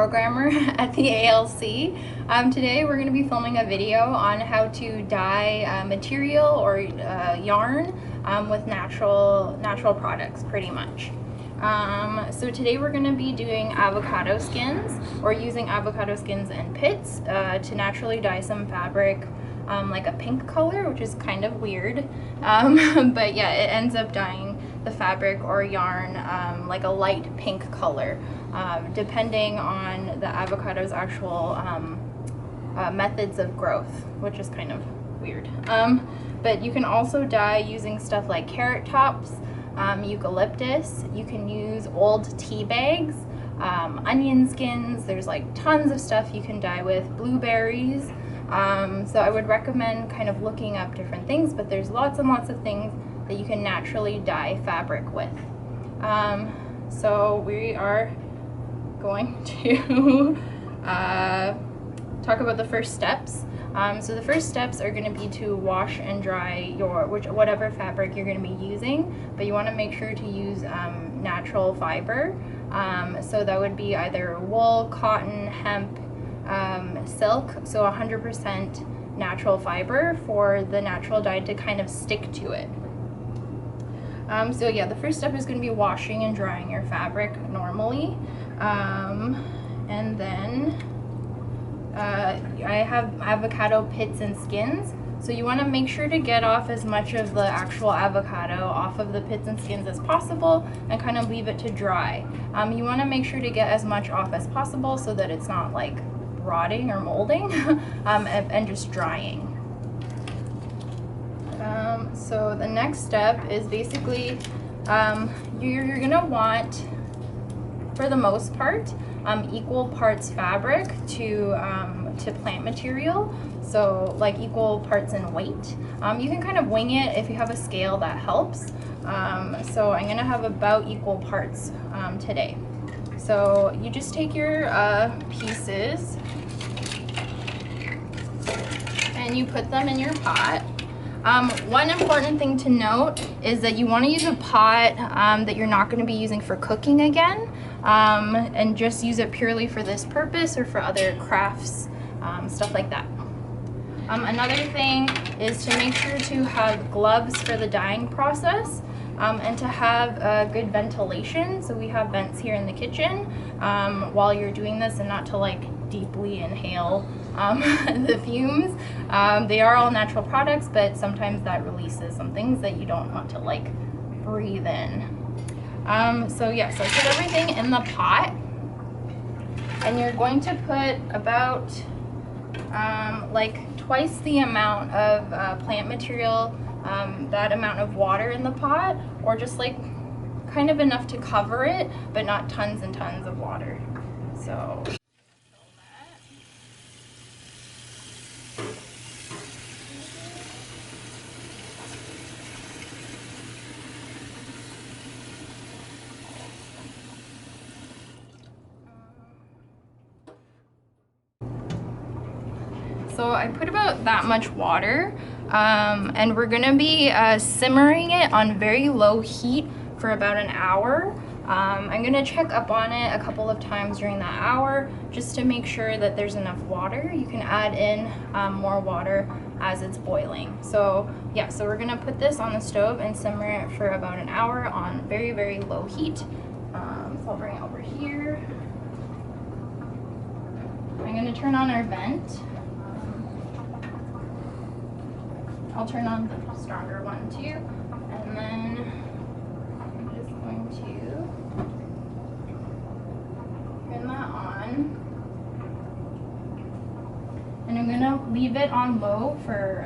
programmer at the ALC. Today we're going to be filming a video on how to dye material or yarn with natural products, pretty much. So today we're going to be doing avocado skins, or using avocado skins and pits to naturally dye some fabric like a pink color, which is kind of weird, but yeah, it ends up dyeing the fabric or yarn like a light pink color, depending on the avocado's actual methods of growth, which is kind of weird. But you can also dye using stuff like carrot tops, eucalyptus. You can use old tea bags, onion skins. There's like tons of stuff you can dye with, blueberries. So I would recommend kind of looking up different things, but there's lots and lots of things that you can naturally dye fabric with. So we are going to talk about the first steps. So the first steps are going to be to wash and dry whatever fabric you're going to be using, but you want to make sure to use natural fiber. So that would be either wool, cotton, hemp, silk, so 100% natural fiber for the natural dye to kind of stick to it. So yeah, the first step is going to be washing and drying your fabric normally, and then I have avocado pits and skins, so you want to make sure to get off as much of the actual avocado off of the pits and skins as possible and kind of leave it to dry. You want to make sure to get as much off as possible so that it's not like rotting or molding and just drying. So the next step is basically you're gonna want, for the most part, equal parts fabric to plant material, so like equal parts in weight. You can kind of wing it if you have a scale, that helps. So I'm gonna have about equal parts today. So you just take your pieces and you put them in your pot. One important thing to note is that you want to use a pot that you're not going to be using for cooking again, and just use it purely for this purpose or for other crafts, stuff like that. Another thing is to make sure to have gloves for the dyeing process, and to have good ventilation. So we have vents here in the kitchen while you're doing this, and not to like deeply inhale the fumes. They are all natural products, but sometimes that releases some things that you don't want to like breathe in. So yeah, so put everything in the pot, and you're going to put about like twice the amount of plant material, that amount of water in the pot, or just like kind of enough to cover it, but not tons and tons of water. So I put about that much water, and we're gonna be simmering it on very low heat for about an hour. I'm gonna check up on it a couple of times during that hour just to make sure that there's enough water. You can add in more water as it's boiling. So yeah, so we're gonna put this on the stove and simmer it for about an hour on very, very low heat. So I'll bring it over here. I'm gonna turn on our vent. I'll turn on the stronger one too, and then I'm just going to turn that on, and I'm gonna leave it on low for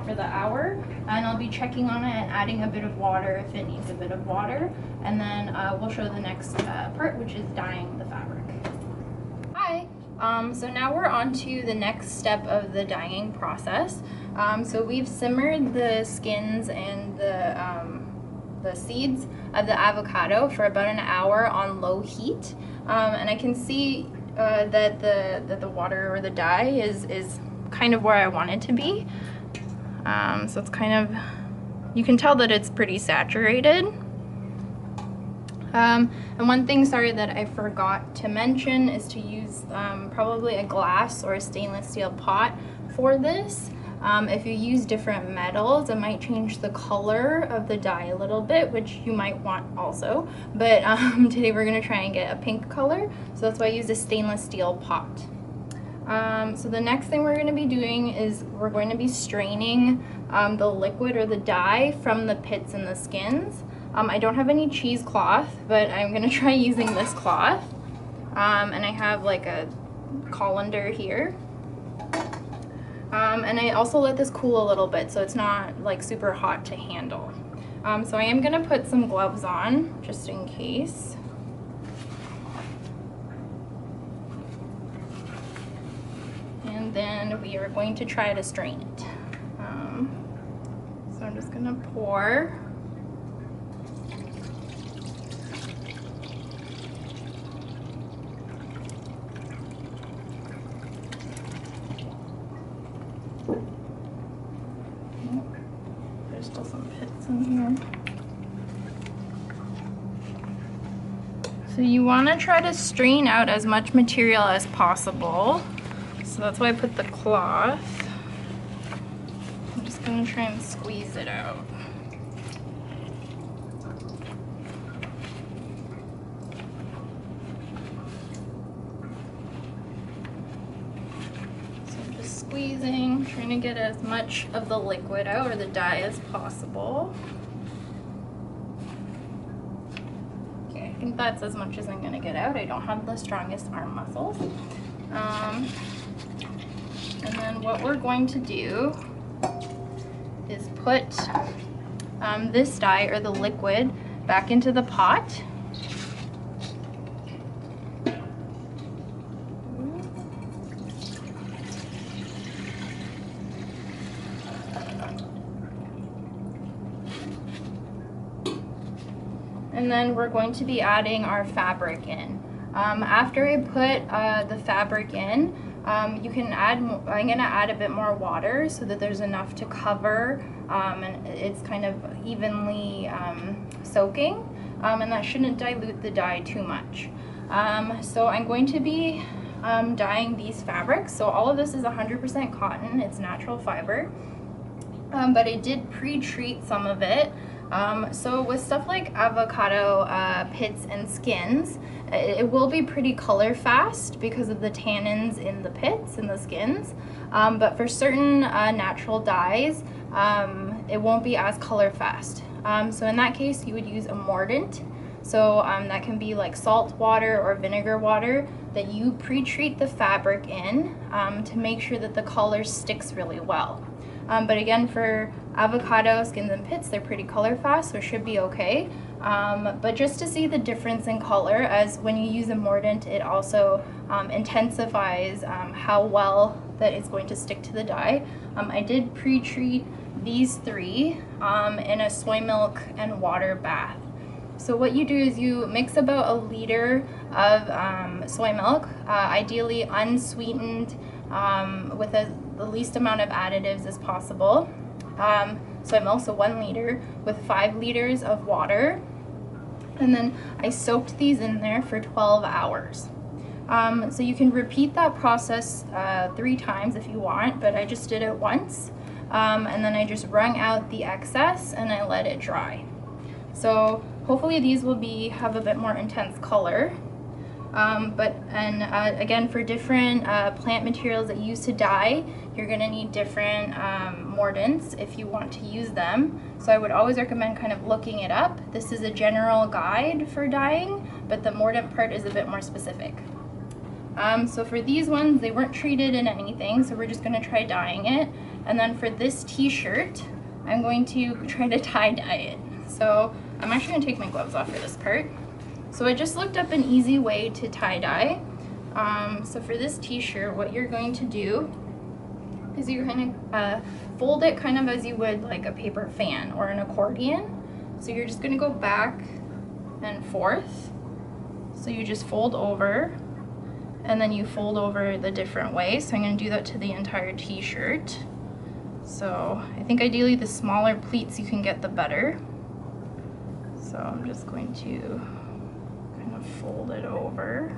for the hour, and I'll be checking on it and adding a bit of water if it needs a bit of water, and then we'll show the next part, which is dyeing the fabric. Hi. So now we're on to the next step of the dyeing process. So we've simmered the skins and the seeds of the avocado for about an hour on low heat, and I can see that the water or the dye is kind of where I want it to be. So it's kind of, you can tell that it's pretty saturated. And one thing, sorry, that I forgot to mention is to use probably a glass or a stainless steel pot for this. If you use different metals, it might change the color of the dye a little bit, which you might want also. But today we're going to try and get a pink color, so that's why I use a stainless steel pot. So the next thing we're going to be doing is we're going to be straining the liquid or the dye from the pits and the skins. I don't have any cheesecloth, but I'm going to try using this cloth. And I have like a colander here. And I also let this cool a little bit so it's not like super hot to handle. So I am going to put some gloves on just in case. And then we are going to try to strain it. So I'm just going to pour. There's still some pits in here. So you want to try to strain out as much material as possible. So that's why I put the cloth. I'm just going to try and squeeze it out. Squeezing, trying to get as much of the liquid out or the dye as possible. Okay, I think that's as much as I'm going to get out. I don't have the strongest arm muscles. And then what we're going to do is put this dye or the liquid back into the pot. And then we're going to be adding our fabric in. After I put the fabric in, you can add, I'm gonna add a bit more water so that there's enough to cover and it's kind of evenly soaking, and that shouldn't dilute the dye too much. So I'm going to be dyeing these fabrics. So all of this is 100% cotton, it's natural fiber, but I did pre-treat some of it. So with stuff like avocado pits and skins, it will be pretty color fast because of the tannins in the pits and the skins, but for certain natural dyes, it won't be as color fast. So in that case, you would use a mordant. So that can be like salt water or vinegar water that you pre-treat the fabric in to make sure that the color sticks really well. But again, for avocado, skins, and pits, they're pretty color fast, so it should be okay. But just to see the difference in color, as when you use a mordant, it also intensifies how well that it's going to stick to the dye. I did pre-treat these three in a soy milk and water bath. So what you do is you mix about 1 liter of soy milk, ideally unsweetened, with the least amount of additives as possible. Soy milk, so 1 liter, with 5 liters of water. And then I soaked these in there for 12 hours. So you can repeat that process 3 times if you want, but I just did it once. And then I just wrung out the excess and I let it dry. So hopefully these will have a bit more intense color. Again, for different plant materials that you use to dye, you're going to need different mordants if you want to use them. So I would always recommend kind of looking it up. This is a general guide for dyeing, but the mordant part is a bit more specific. So for these ones, they weren't treated in anything, so we're just going to try dyeing it. And then for this t-shirt, I'm going to try to tie-dye it. So I'm actually going to take my gloves off for this part. So I just looked up an easy way to tie-dye. So for this t-shirt, what you're going to do is you're going to fold it kind of as you would like a paper fan or an accordion. So you're just going to go back and forth. So you just fold over and then you fold over the different ways. So I'm going to do that to the entire t-shirt. So I think ideally the smaller pleats you can get, the better. So I'm just going to gonna fold it over.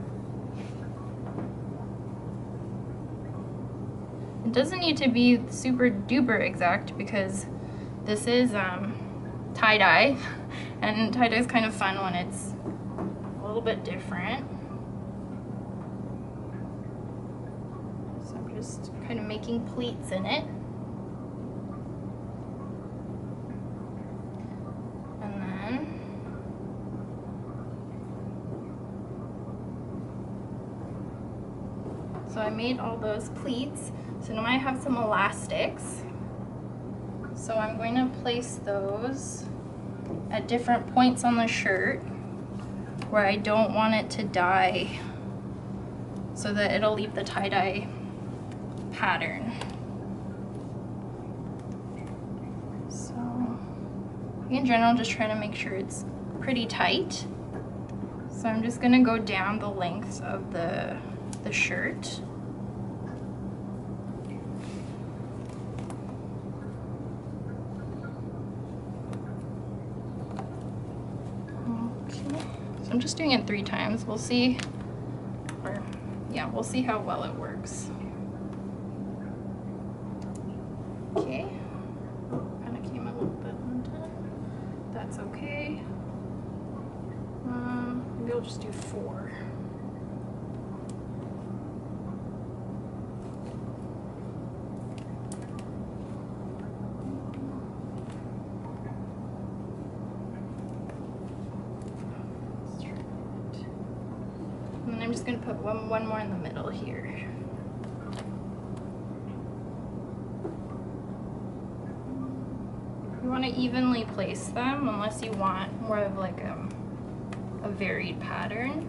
It doesn't need to be super duper exact because this is tie-dye, and tie-dye is kind of fun when it's a little bit different. So I'm just kind of making pleats in it. And then so I made all those pleats. So now I have some elastics. So I'm going to place those at different points on the shirt where I don't want it to dye, so that it'll leave the tie-dye pattern. So in general, just trying to make sure it's pretty tight. So I'm just gonna go down the length of the shirt. I'm just doing it 3 times. We'll see, or yeah, we'll see how well it works. Okay, kind of came a little bit undone. That's okay. Maybe I'll just do 4. I'm just going to put one more in the middle here. You want to evenly place them unless you want more of like a varied pattern.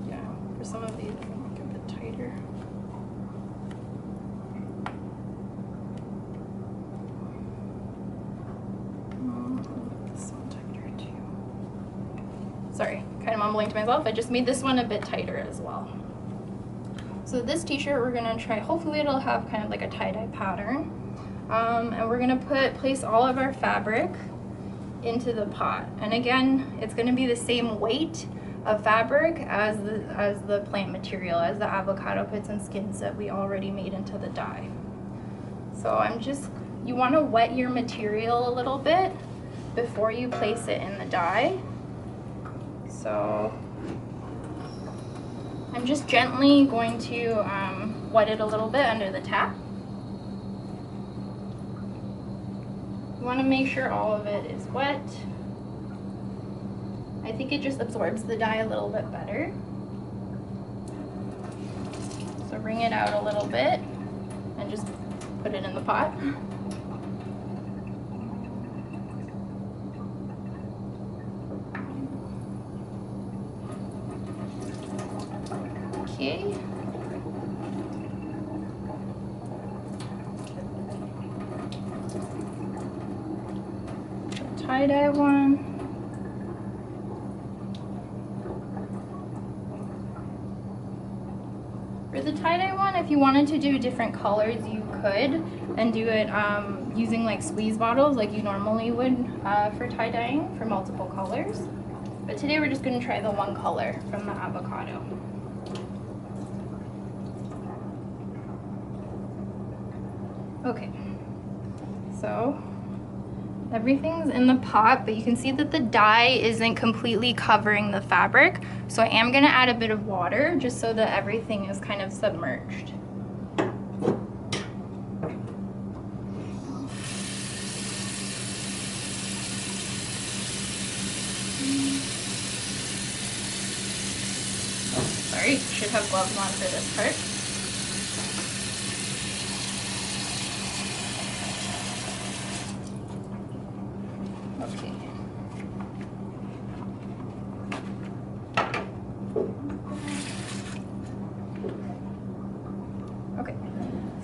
Yeah, for some of these I'm going to make it a bit tighter. Sorry, kind of mumbling to myself. I just made this one a bit tighter as well. So this t-shirt we're gonna try, hopefully it'll have kind of like a tie-dye pattern. And we're gonna place all of our fabric into the pot. And again, it's gonna be the same weight of fabric as the plant material, as the avocado pits and skins that we already made into the dye. So you wanna wet your material a little bit before you place it in the dye. So I'm just gently going to wet it a little bit under the tap. You want to make sure all of it is wet. I think it just absorbs the dye a little bit better. So bring it out a little bit and just put it in the pot. Okay. The tie-dye one. For the tie-dye one, if you wanted to do different colors, you could, and do it using like squeeze bottles like you normally would for tie-dyeing for multiple colors. But today we're just going to try the one color from the avocado. Okay, so everything's in the pot, but you can see that the dye isn't completely covering the fabric. So I am gonna add a bit of water just so that everything is kind of submerged. Oh, sorry, should have gloves on for this part.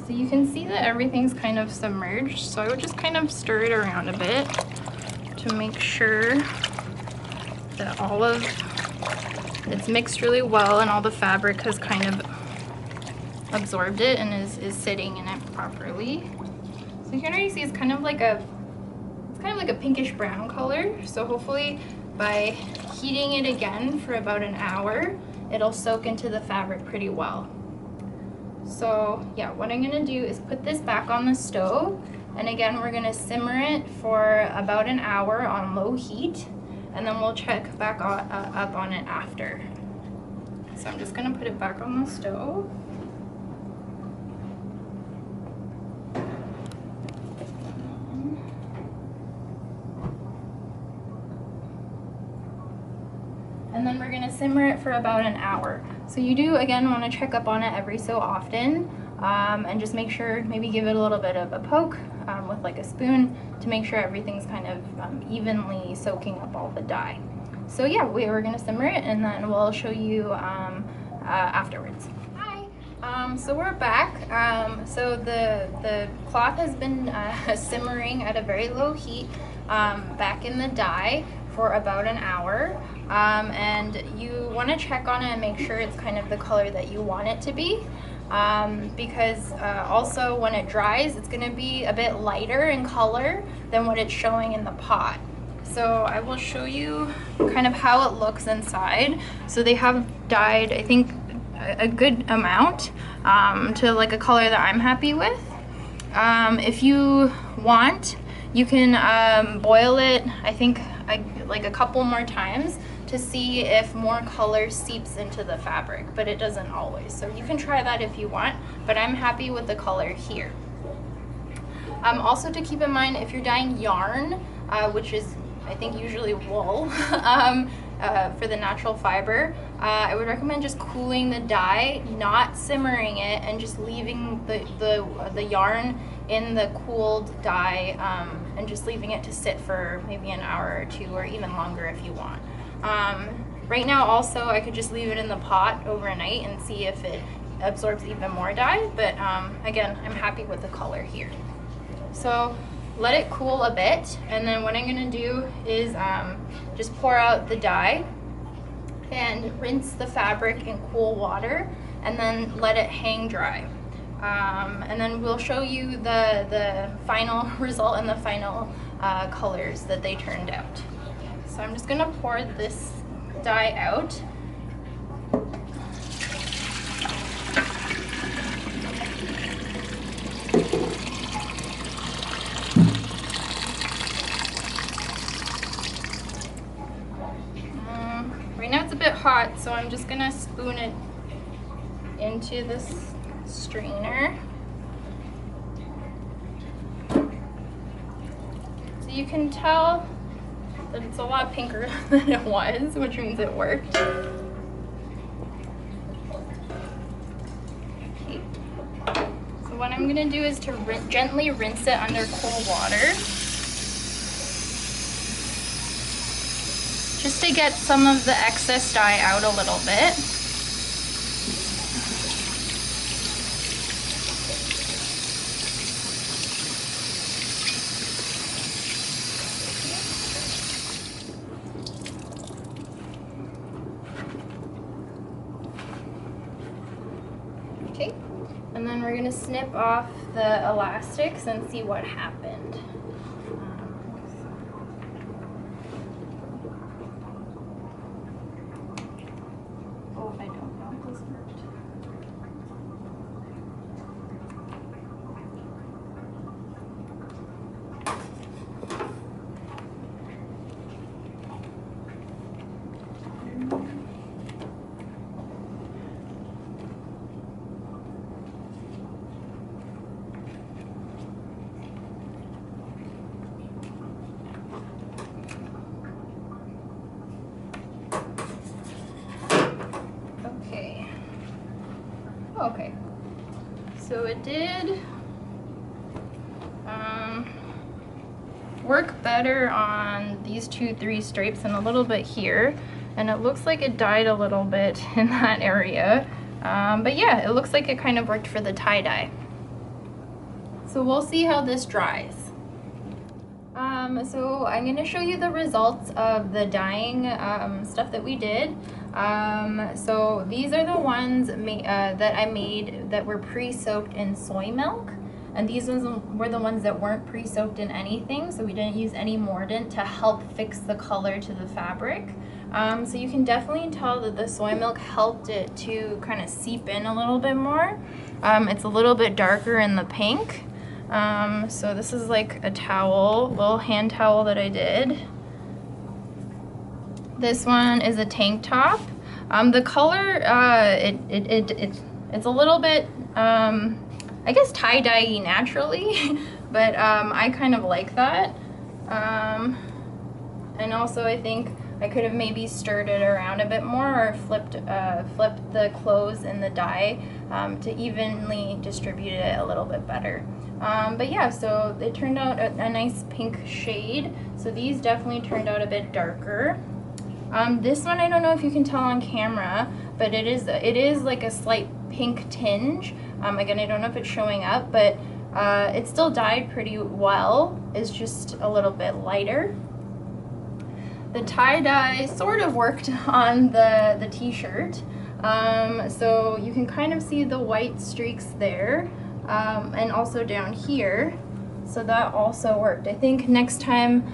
So you can see that everything's kind of submerged, so I would just kind of stir it around a bit to make sure that all of it's mixed really well and all the fabric has kind of absorbed it and is sitting in it properly. So you can already see it's kind of like a kind of like a pinkish brown color. So hopefully by heating it again for about an hour, it'll soak into the fabric pretty well. So yeah, what I'm gonna do is put this back on the stove, and again, we're gonna simmer it for about an hour on low heat, and then we'll check back up on it after. So I'm just gonna put it back on the stove. And then we're gonna simmer it for about an hour. So you do, again, wanna check up on it every so often, and just make sure, maybe give it a little bit of a poke with like a spoon to make sure everything's kind of evenly soaking up all the dye. So yeah, we're gonna simmer it, and then we'll show you afterwards. Hi, so we're back. So the cloth has been simmering at a very low heat back in the dye for about an hour, and you want to check on it and make sure it's kind of the color that you want it to be, because also when it dries, it's going to be a bit lighter in color than what it's showing in the pot. So I will show you kind of how it looks inside. So they have dyed, I think, a good amount to like a color that I'm happy with. If you want, you can boil it, I think, like a couple more times to see if more color seeps into the fabric, but it doesn't always. So you can try that if you want, but I'm happy with the color here. Also to keep in mind, if you're dyeing yarn, which is I think usually wool, for the natural fiber, I would recommend just cooling the dye, not simmering it, and just leaving the yarn in the cooled dye, and just leaving it to sit for maybe an hour or two, or even longer if you want. Right now also I could just leave it in the pot overnight and see if it absorbs even more dye, but again, I'm happy with the color here. So let it cool a bit, and then what I'm going to do is just pour out the dye and rinse the fabric in cool water, and then let it hang dry. And then we'll show you the final result and the final colors that they turned out. So I'm just going to pour this dye out. Right now it's a bit hot, so I'm just gonna spoon it into this strainer. So you can tell that it's a lot pinker than it was, which means it worked. Okay. So what I'm gonna do is to gently rinse it under cold water, just to get some of the excess dye out a little bit. Okay, and then we're going to snip off the elastics and see what happened. Okay, so it did work better on these 2-3 stripes and a little bit here, and it looks like it dyed a little bit in that area, but yeah, it looks like it kind of worked for the tie-dye. So we'll see how this dries. So I'm going to show you the results of the dyeing stuff that we did. So these are the ones that I made that were pre-soaked in soy milk. and these ones were the ones that weren't pre-soaked in anything, so we didn't use any mordant to help fix the color to the fabric. So you can definitely tell that the soy milk helped it to kind of seep in a little bit more. It's a little bit darker in the pink. So this is like a towel, little hand towel that I did. This one is a tank top. The color, it's a little bit, I guess tie-dye naturally, but I kind of like that. And also I think I could have maybe stirred it around a bit more, or flipped the clothes in the dye to evenly distribute it a little bit better. But yeah, so it turned out a nice pink shade. So these definitely turned out a bit darker. This one, I don't know if you can tell on camera, but it is like a slight pink tinge. Again, I don't know if it's showing up, but it still dyed pretty well. It's just a little bit lighter. The tie-dye sort of worked on the t-shirt. So you can kind of see the white streaks there, and also down here. So that also worked. I think next time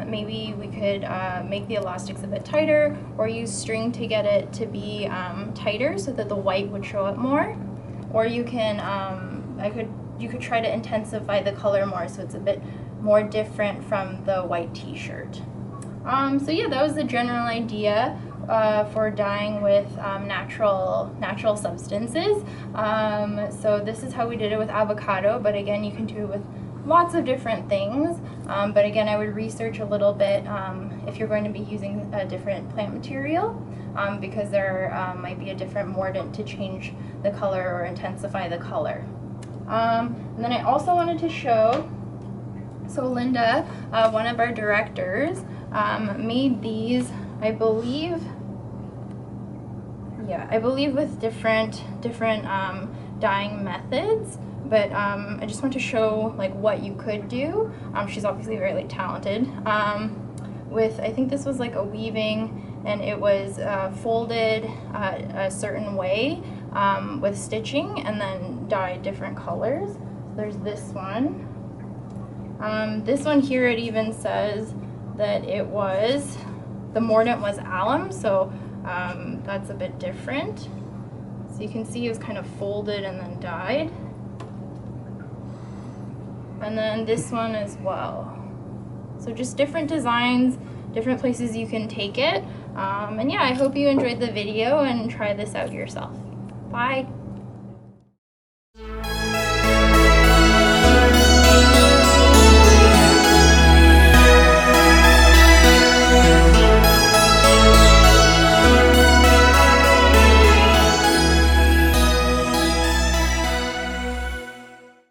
maybe we could make the elastics a bit tighter, or use string to get it to be tighter so that the white would show up more. Or you can, you could try to intensify the color more so it's a bit more different from the white t-shirt. So yeah, that was the general idea for dyeing with natural substances. So this is how we did it with avocado, but again, you can do it with lots of different things. But again, I would research a little bit if you're going to be using a different plant material, because there might be a different mordant to change the color or intensify the color. And then I also wanted to show, so Linda, one of our directors, made these, I believe with different dyeing methods, but I just want to show like what you could do. She's obviously very talented. With, I think this was like a weaving, and it was folded a certain way with stitching, and then dyed different colors. So there's this one. This one here, it even says that it was, the mordant was alum, so that's a bit different. So you can see it was kind of folded and then dyed. And then this one as well. So just different designs, different places you can take it. And yeah, I hope you enjoyed the video and try this out yourself. Bye.